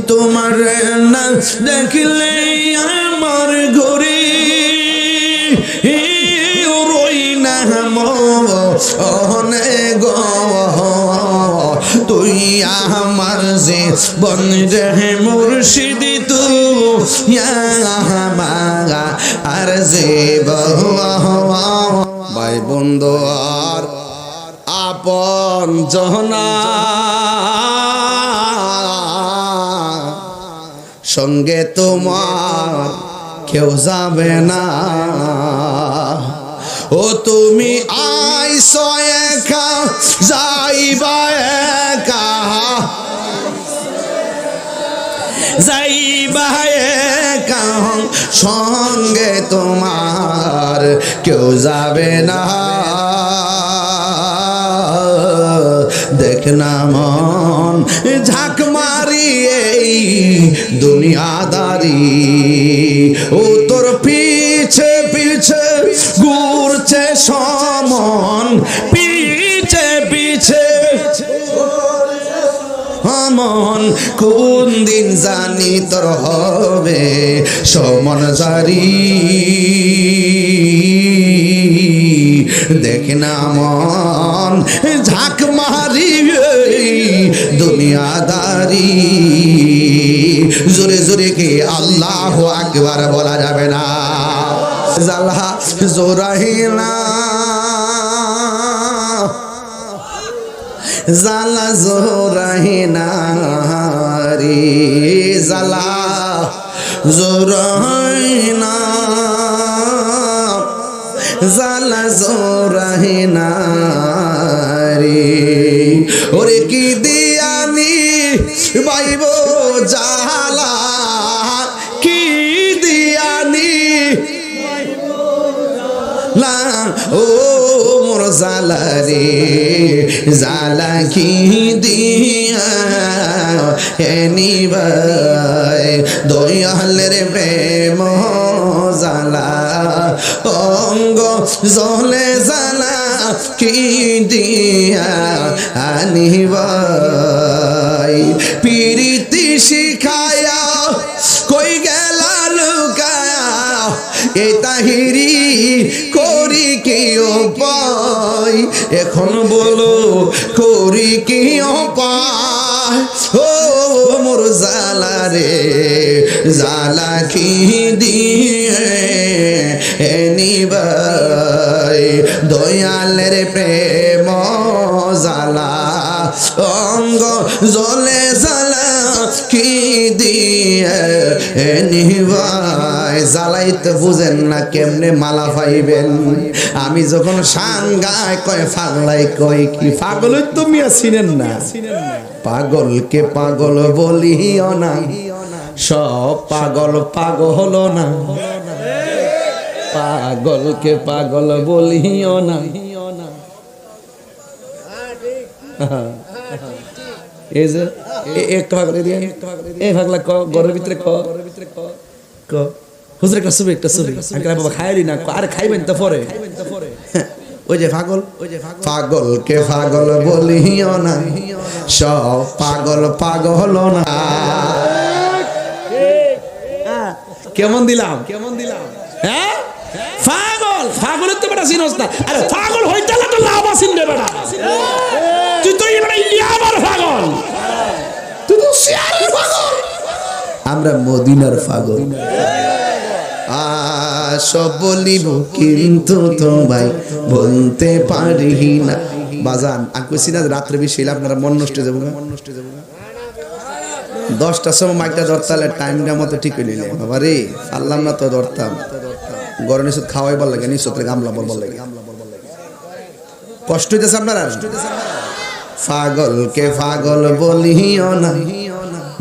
তোমার না দেখলে আমার ঘরে রই না মনে গো তুই আমার যে বন রে মুর্শিদ তুই আমার আর যে ভাই বন্ধু আর আপন জনা সঙ্গে তোমার কেউ যাবে না ও তুমি আইসো একা যাইবা একা যাইবা একা সঙ্গে তোমার কেউ যাবে না দেখ না মন ঝাঁক মারি এই দুনিয়াদারি ও তোর পিছে পিছে ঘুরছে সমন পিছে পিছে মন কোন দিন জানি তোর হবে সমন জারি দেখ না মন ঝাঁক মারি দুনিয়াদারি জোরে জোরে কি আল্লাহু আকবার বলা যাবে না জালা জোরাহিনা জালা জোরাহিনা রে জালা জোরাহিনা জালা জোরাহিনা রে ওরে কি দিয়ানি বাইব জালা কি দিয়ানি লা ও মোর জালা রে জালা কি দিয়া এনিবাই দয়ালের প্রেম জালা অঙ্গ জলে জালা কি দিয়া আনিবাই পিরিতি শিখায়া কই গেলা লুকায়া এ তাহিরি করি কি উপায় এখন বলো করি কি উপায় ও মোর জালা রে জালা কি দিয়ে এনিবাই দয়ালের প্রেম জালা অঙ্গ জলে জালা কি দিয়ে এনিবাই জ্বালাইতে বুঝেন না কেমনে মালা পাইবেন আমি যখন সাঙ্গায় কয় পাগলাই কয় কি পাগল তুমি চিনেন না পাগলকে পাগল বলিও না সব পাগল পাগল না পাগলকে পাগল বলিও না এই যে একটু ভাগলে দিয়ে এই ভাগলা ক ঘরের ভিতরে ক হুজুর একটা ছবি আঙ্কেল বাবা খাইলি না আর খাইবেন তো পরে ওই যে পাগল পাগলকে পাগল বলিও না সব পাগল পাগল না কেমন দিলাম হ্যাঁ পাগল পাগলের তো বেটা চিনস না আরে পাগল হইতে তো লাভ আছিস রে বেটা তুই তো এবারে ইয়াবার পাগল তুই তো শিয়ারের পাগল আমরা মদিনার পাগল সব বলিব কিন্তু তোমায় বলতে পারি না বাজান আকুছি না রাত্রে বেশি আপনারা মন নষ্ট যাবো 10টার সময় মাইকটা ধরতালে টাইমটা মতো ঠিক হইলে বাবা রে আল্লাহ না তো ধরতাম গরম নিশ্চয় খাওয়াইবার লাগে নিশ্চয় গামলা বলবার লাগে কষ্ট হইতেছে আপনারা পাগলকে পাগল বলিও না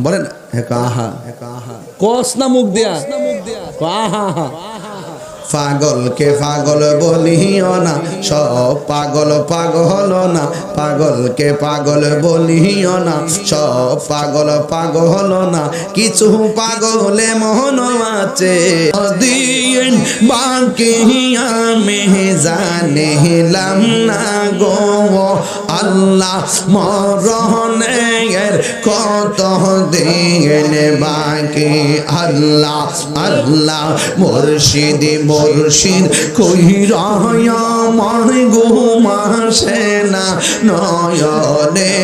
বলেন কাহা কস না মুখ দিয়া কাহা পাগলকে পাগল বলিও না, সব পাগল পাগল না। পাগলকে পাগল বলিও না, সব পাগল পাগল না। কিছু পাগলে মন আছে দিন বাকি আমি জানিলাম না গো আল্লাহ। মরণের কত দিন বাকি আল্লাহ আল্লাহ। মুর্শিদ মুর্শিদ কইরা আমার ঘুম আসে না নয়নে,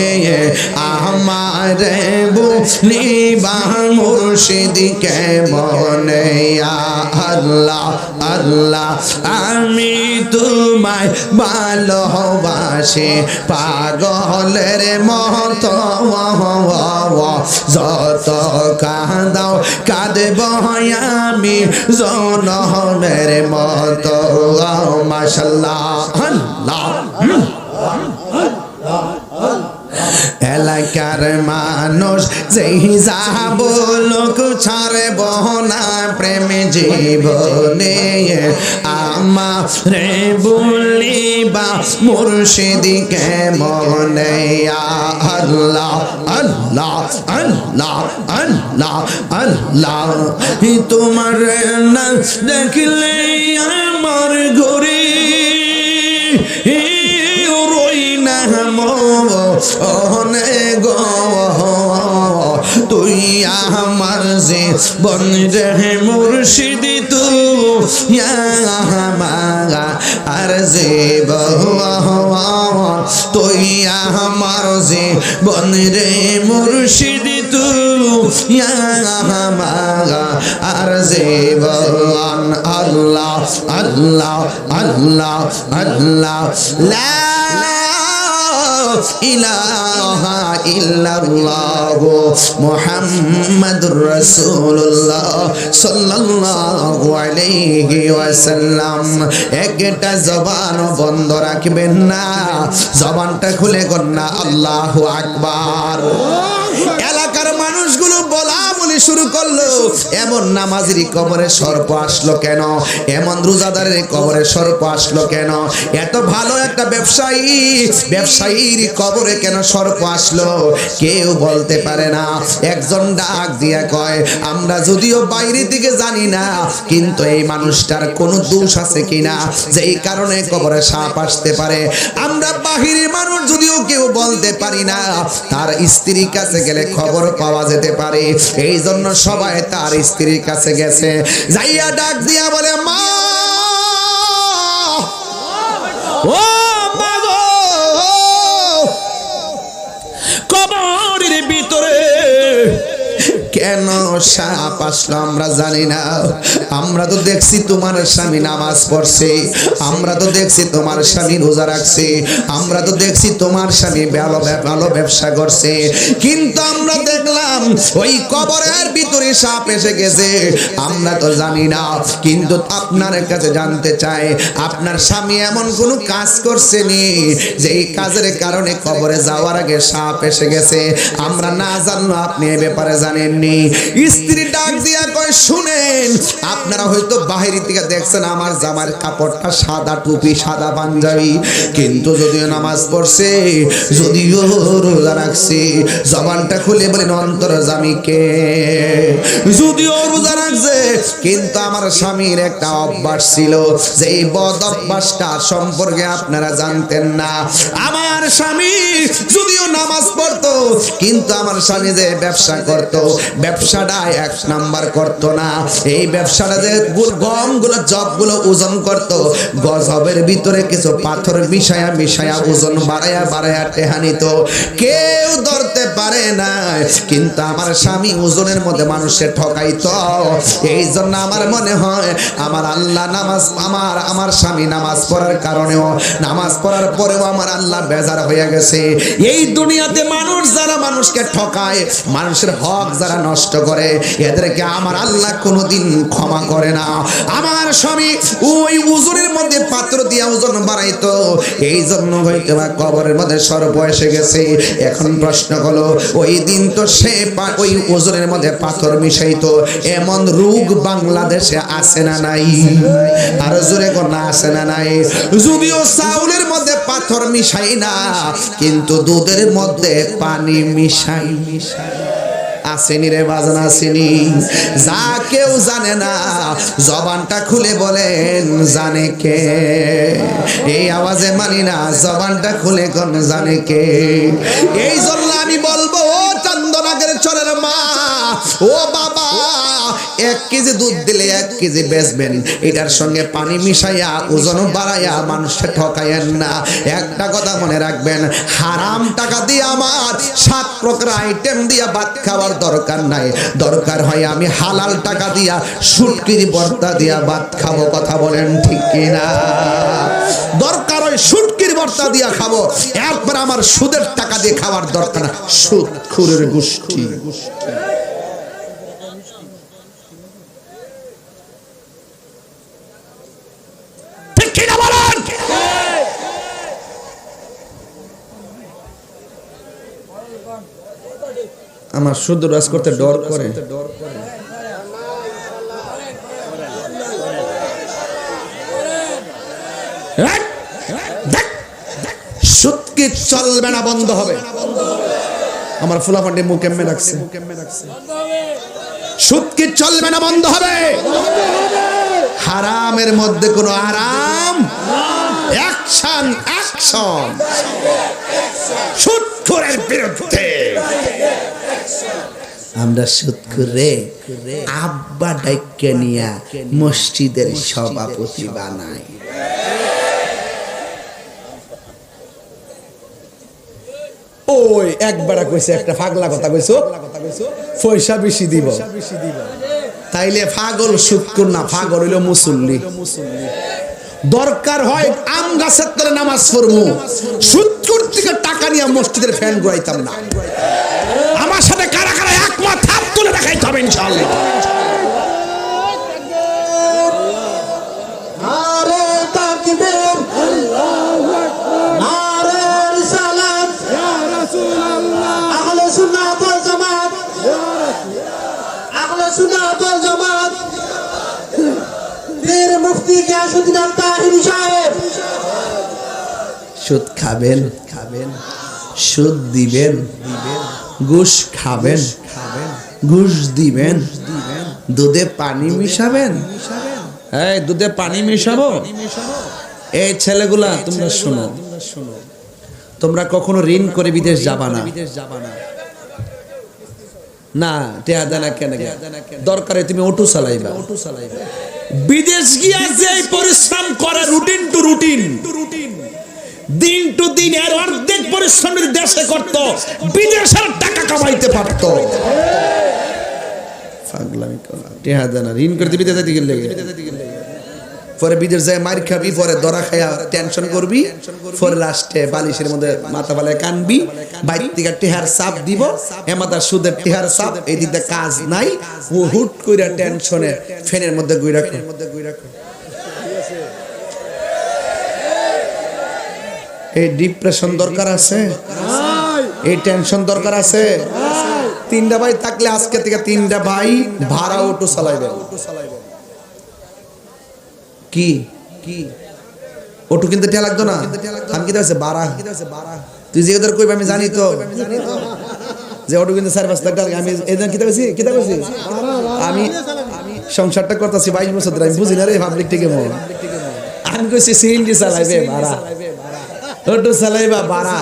আমারে বলিবা মুর্শিদ কেমনে আল্লাহ আল্লাহ। আমি তোমায় ভালোবাসি পাগলের মতো, যত কাঁদাও কাঁদব আমি জনমের মতো। মাশাআল্লাহ আল্লাহ। এলাকার মানুষ যেই যা বলুক ছাড়ব না প্রেম জীবনে, আমারে বলিবা মুর্শিদ কেমনে আল্লাহ আল্লাহ আল্লাহ আল্লাহ আল্লাহ। তোমার না দেখলে আমার ঘরে তুই আমার জীবন রে মুর্শিদ তুই আমার আর জীবন, তুই আমার জীবন রে মুর্শিদ তুই আমার আর জীবন। আল্লাহ আল্লাহ আল্লাহ আল্লাহ। লা ইলাহা ইল্লাল্লাহু মুহাম্মাদুর রাসূলুল্লাহ সাল্লাল্লাহু আলাইহি ওয়াসাল্লাম। একটা জবান বন্ধ রাখবেন না, জবানটা খুলে কন্যা আল্লাহু আকবার। এলাকার মানুষগুলো বলা বলি শুরু করলো, এমন নামাজের কবরে সর্প আসলো কেন? এমন রোজাদারের কবরে সর্প আসলো কেন? এত ভালো একটা ব্যবসায়ীর কবরে কেন সর্প আসলো? কেউ বলতে পারে না। একজন ডাক দিয়া কয়, আমরা যদিও বাইরে থেকে জানি না, কিন্তু এই মানুষটার কোনো দোষ আছে কিনা যেই কারণে কবরে সাপ আসতে পারে। আমরা বাহিরের মানুষ যদিও কেউ বলতে পারি না, তার স্ত্রীর কাছে গেলে খবর পাওয়া যেতে পারে। এই জন্য সবাই তার স্ত্রীর কাছে গেছে, যাইয়া ডাক দিয়া বলে, মা ও মা গো, কবরের ভিতরে কেন সাপ আসলো আমরা জানি না। আমরা তো দেখছি তোমার স্বামী নামাজ পড়ছে, আমরা তো দেখছি তোমার স্বামী রোজা রাখছে, আমরা তো দেখছি তোমার স্বামী ভালো ব্যবসা করছে, কিন্তু আমরা দেখলাম ওই কবরের ভিতরে সাপ এসে গেছে। আমরা তো জানি না, কিন্তু আপনার কাছে জানতে চাই, আপনার স্বামী এমন কোনো কাজ করছে নি যে এই কাজের কারণে কবরে যাওয়ার আগে সাপ এসে গেছে? আমরা না জানলো, আপনি এ ব্যাপারে জানেননি। স্ত্রী ডাক দিয়া কয়, শুনেন, আপনারা হয়তো বাহির থেকে দেখছেন আমার জামার কাপড়টা সাদা, টুপি সাদা, পাঞ্জাবি, কিন্তু যদিও নামাজ পড়ছে, যদিও রোজা রাখছে, জবানটা খুলে বলেন অন্তর্যামীকে, যদিও রোজা রাখছে, কিন্তু আমার স্বামীর একটা অভ্যাস ছিল, যে এই বদ অভ্যাসটা সম্পর্কে আপনারা জানতেন না। আমার স্বামী যদিও নামাজ পড়তো, কিন্তু আমার স্বামী যে ব্যবসা করতো, ব্যবসাটা এক নাম্বার করতো না। এই ব্যবসাটা যে গমগুলো জবগুলো ওজন করতো, গজবের ভিতরে কিছু পাথর মিশায়া ওজন বাড়ায়া টেহা নিত, কেউ ধরতে পারে না। কিন্তু আমার স্বামী ওজনের মধ্যে মানুষের ঠকাইতো। এই জন্য আমার মনে হয় আমার আল্লাহ নামাজ, আমার স্বামী নামাজ পড়ার কারণেও, নামাজ পড়ার পরেও আমার আল্লাহ বেজার হয়ে গেছে। এই দুনিয়াতে মানুষ যারা মানুষকে ঠকায়, মানুষের হক যারা নষ্ট করে, এদেরকে আমার আল্লাহ কোনোদিন ক্ষমা করে না। আমার স্বামী ওই ওজনের মধ্যে পাত্র দিয়া ওজন বাড়াইতো, এই জন্য হয়তো বা কবরের মধ্যে সর্প এসে গেছে। এখন প্রশ্ন হলো, ওই দিন তো সে ওই ওজনের মধ্যে পাথর মিশাইতো, এমন রোগ বাংলাদেশে আছে না নাই? আর জোরে কোন আছে না নাই? যদিও চাউলের মধ্যে পাথর মিশাই না, কিন্তু দুধের মধ্যে পানি মিশাই। আসেনি রে বাজান, আসেনি? যা কেউ জানে না, জবানটা খুলে বলেন জানে কে? এই আওয়াজে মানি না, জবানটা খুলে কোন জানে কে? এই জন্য আমি বলবো, ও চন্দনাগের চরের মা, ও বাবা, 1 কেজি দুধ দিলে 1 কেজি বেচবেন, এটার সঙ্গে পানি মিশাইয়া ওজন বাড়াইয়া মানুষকে ঠকাইয়েন না। একটা কথা মনে রাখবেন, হারাম টাকা দিয়ে আমার 7 প্রকার আইটেম দিয়ে ভাত খাওয়ার দরকার নাই। দরকার হয় আমি হালাল টাকা দিয়া শুটকির ভর্তা দিয়া ভাত খাবো। কথা বলেন ঠিক কিনা? দরকার হয় শুটকির ভর্তা দিয়া খাবো, এরপর আমার সুদের টাকা দিয়ে খাওয়ার দরকার না। সুদ খুরের গোষ্ঠী। আমার শুদ্ধ রাজ করতে ডর করে। সুদকে চলবে না, বন্ধ হবে। আমার ফুলাফান্ডি মুখ এমনি রাখছে, সুদকে চলবে না, বন্ধ হবে। হারামের মধ্যে কোনো আরাম। অ্যাকশন, অ্যাকশন সুদখোরের বিরুদ্ধে। আমরা সুদখোরে আব্বা ডাইকে নিয়া মসজিদের সভাপতি বানাই। ওই একবার কইছে, একটা পাগলা কথা কইছো, পয়সা বেশি দিব। তাইলে পাগল সুদখোর না, পাগল হইল মুসল্লি। দরকার হয় আম গাছের তলে নামাজ পড়মু, সুদখোর থেকে টাকা নিয়ে মসজিদের ফ্যান ঘুরাইতাম না। আমার সাথে কারা কারা একমত হাত তুলে দেখাইতে হবে ইনশাআল্লাহ। নারে তাকবীর, আল্লাহু আকবার, নারে রিসালাত, ইয়া রাসূলুল্লাহ, আহলে সুন্নাত ওয়াল জামাত, ইয়া রাসূলুল্লাহ, আহলে সুন্নাত ওয়াল জামাত, পীর মুফতি গিয়াসউদ্দিন তাহিরি সাহেব। সুদ খাবেন, সুদ দিবেন, ঘুষ খাবেন, ঘুষ দিবেন, দুধে পানি মিশাবেন। এই দুধে পানি মিশাবো? এই ছেলেগুলা তোমরা শোনো, তোমরা কখনো ঋণ করে বিদেশ যাবা না। না টেয়া দেনা কেন, দরকারে তুমি অটো চালাইবা। বিদেশ গিয়া যে পরিশ্রম করে রুটিন টু রুটিন, দিন টু দিন, এর অর্ধেক পরিশ্রম দেশে করত, বিদেশের টাকা কামাইতে পারত। পাগলামি করা, টেহা দেনা ঋণ করে বিদেশ যেতে গেলে পরে বিদেশ যায় মার খাবি, পরে ধরা খায়া টেনশন করবি, পরে লাস্টে বালিশের মধ্যে মাথা ফালায় কানবি। বাইর থেকে টেহার চাপ দিব, এমাদার সুদের টেহার চাপ, এই দিকে কাজ নাই, ও হুট কইরা টেনশনে ফ্যানের মধ্যে গুই রাখে। এই ডিপ্রেশন দরকার আছে, এই টেনশন দরকার আছে। 3টা ভাই থাকলে আজকে থেকে 3টা ভাই ভাড়া অটো চালাইবে। কি কি অটো কিনতে টেয়া লাগতো না? আমি কিতা আছে বাড়া, তুই যে ওদের কইবে আমি জানি তো, যে অটো কিনতে 4-5 লাখ টাকা। আমি এদিন কিতা কইছি, আমি সংসারটা করতেছি 22 বছর ধরে, আমি বুঝি না রে পাবলিক থেকে। আমি কইছি সিএনজি চালাইবে ভাড়া, অটো চালাইবা ভাড়া।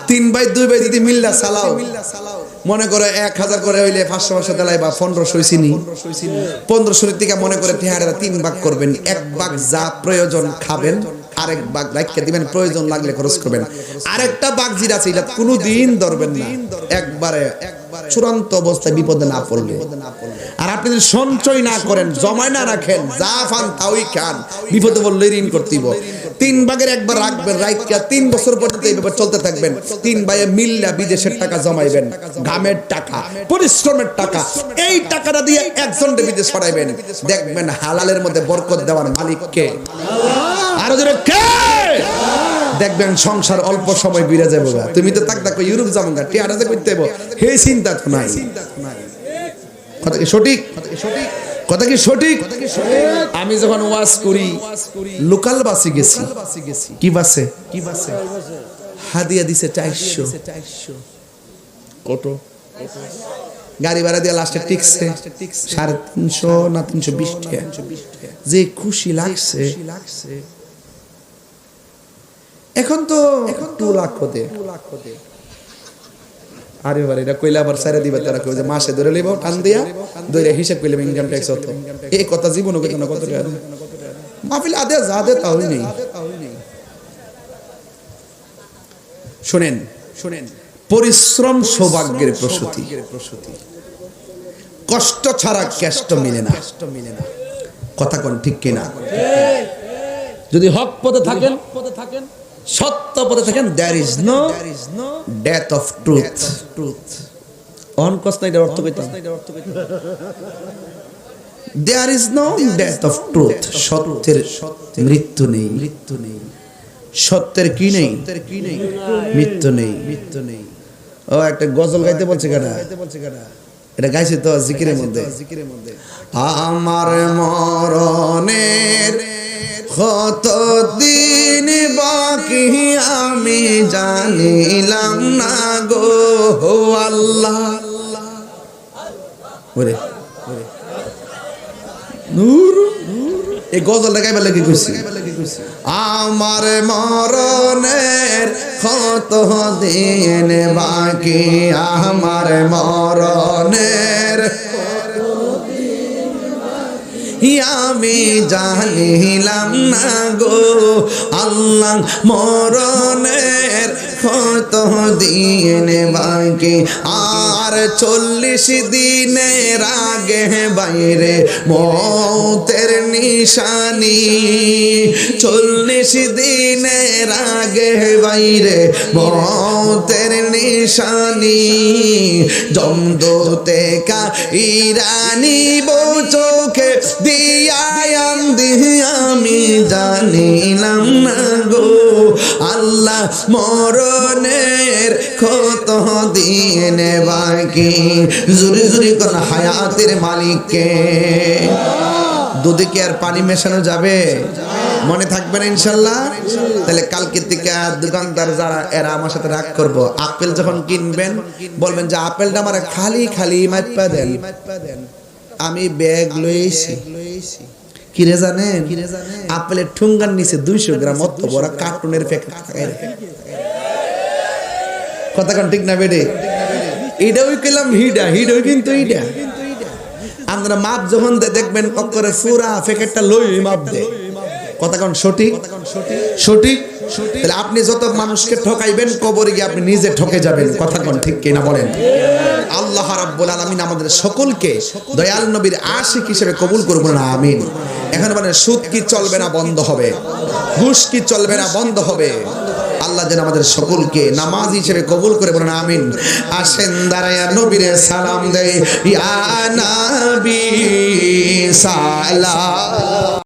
3 ভাই 2 ভাই যদি মিল্লা চালাও, মনে করে 1000 করে হইলে 500 চালাইবা 1500 হইছিনি। 1500 থেকে মনে করে টেহারা 3 ভাগ করবেন। 1 ভাগ যা প্রয়োজন খাবেন, আরেক ভাগ রাখতে দিবেন, প্রয়োজন লাগলে খরচ করবেন। আরেকটা ভাগ যেটা আছে এটা কোনোদিন ধরবেন না, একবারে চূড়ান্ত অবস্থায় বিপদে না পড়লে। আর আপনি যদি সঞ্চয় না করেন, জমায় না রাখেন, যা ফান তাই খান, বিপদে পড়লে ঋণ করতেইব। 3 ভাগের 1 ভাগ রাখবেন, রাইখা 3 বছর পর্যন্ত এইভাবে চলতে থাকবেন। 3 ভাইয়ে মিল্লা বিদেশের টাকা জমাইবেন, ঘামের টাকা, পরিশ্রমের টাকা। এই টাকাটা দিয়ে একজনকে বিদেশ পাঠাইবেন, দেখবেন হালালের মধ্যে বরকত দেওয়ার মালিক কে? আরো জোরে কে? দেখবেন সংসার অল্প সময় বিরে যাবো। তুমি তো তাক তাক ইউরোপ যাবো গা, টিয়াটা যে করতে হইব, হে চিন্তা তো নাই। কথা কি সঠিক? কথা কি সঠিক? আমি যখন ওয়াজ করি, লোকাল বাসে গেছি। কি বাসে? হাদিয়া দিছে 400 কত গাড়ি ভাড়া দিয়ে লাস্টে টিকছে 350 না 320 টাকা। যে খুশি লাগছে। এখন তো 2 লাখ হতে। আরে বারে এটা কইলে আবার সারা দিবা, তারা কই যে মাসে ধরে লইব টান দিয়া ধরে হিসাব কইলে ইনকাম ট্যাক্স হতো। এই কথা জীবনে কইতো না। কত টাকা মাহফিল আদে যা দে তাও নেই। শুনেন, পরিশ্রম সৌভাগ্যের প্রসূতি। কষ্ট ছাড়া কেষ্ট মিলে না। কথা কোন ঠিক কিনা? যদি হক পথে থাকেন, সত্য পথে থাকেন, there is no death of truth. On কষ্ট নাই, অর্থ কইতাম, there is no death of truth. সত্যের মৃত্যু নেই। সত্যের কি নেই? মৃত্যু নেই। ও একটা গজল গাইতে বলছে কেনা? এটা গাইছে তো জিকিরের মধ্যে। আমার মরণের কত দিন বাকি আমি জানিলাম না গো আল্লাহ। ওরে নূর, এই গজলটা গাইবার লাগি কইছি। আমার মরণের কত দিন বাকি, আমার মরণের আমি জানিলাম না গো আল্লাহ। মরণের কত দিন বাকি, আর 40 দিনের আগে বাইরে মৌতের নিশানি। 40 দিনের আগে বাইরে মৌতের নিশানি। জমদূতে কা ইরানি চোখে দিয়ায়াম দিয়ে আমি জানিলাম না গো আল্লাহ। মরণের কত দিন বাকি, জুরি জুরি কোন হায়াতের মালিককে। দুধে কি আর পানি মেশানো যাবে? মনে থাকবে না ইনশাল্লাহ? তাহলে কালকে থেকে দোকানদার যারা এরা আমার সাথে রাগ করব, আপেল যখন কিনবেন বলবেন যে আপেলটা আমার খালি মাইপা দেন। আমি ব্যাগ লইছি। কিরে জানেন, আপেলের ঠুঙ্গার নিচে 200 গ্রাম অত বড় কার্টুনের প্যাকেট। কথা কোন ঠিক না বেডে? এটাও কইলাম হিডা কিন্তু এইটা আমরা মাপ যখন দেখবেন করে পুরা প্যাকেটটা লই মাপ দে। কথা কোন সঠিক? তাহলে আপনি যত মানুষকে ঠকাইবেন, কবরে গিয়ে আপনি নিজে ঠকে যাবেন। কথা কোন ঠিক কিনা বলেন? আল্লাহ রাব্বুল আলামিন আমাদের সকলকে দয়াল নবীর আশিক হিসেবে কবুল করুন না, আমিন। এখন বলেন, সুদ কি চলবে না বন্ধ হবে? ঘুষ কি চলবে না বন্ধ হবে? আল্লাহ যেন আমাদের সকলকে নামাজ হিসেবে কবুল করে, বলেন আমিন। আসেন দাঁড়ায়া নবীরে সালাম দেই, ইয়া নবী সালাম।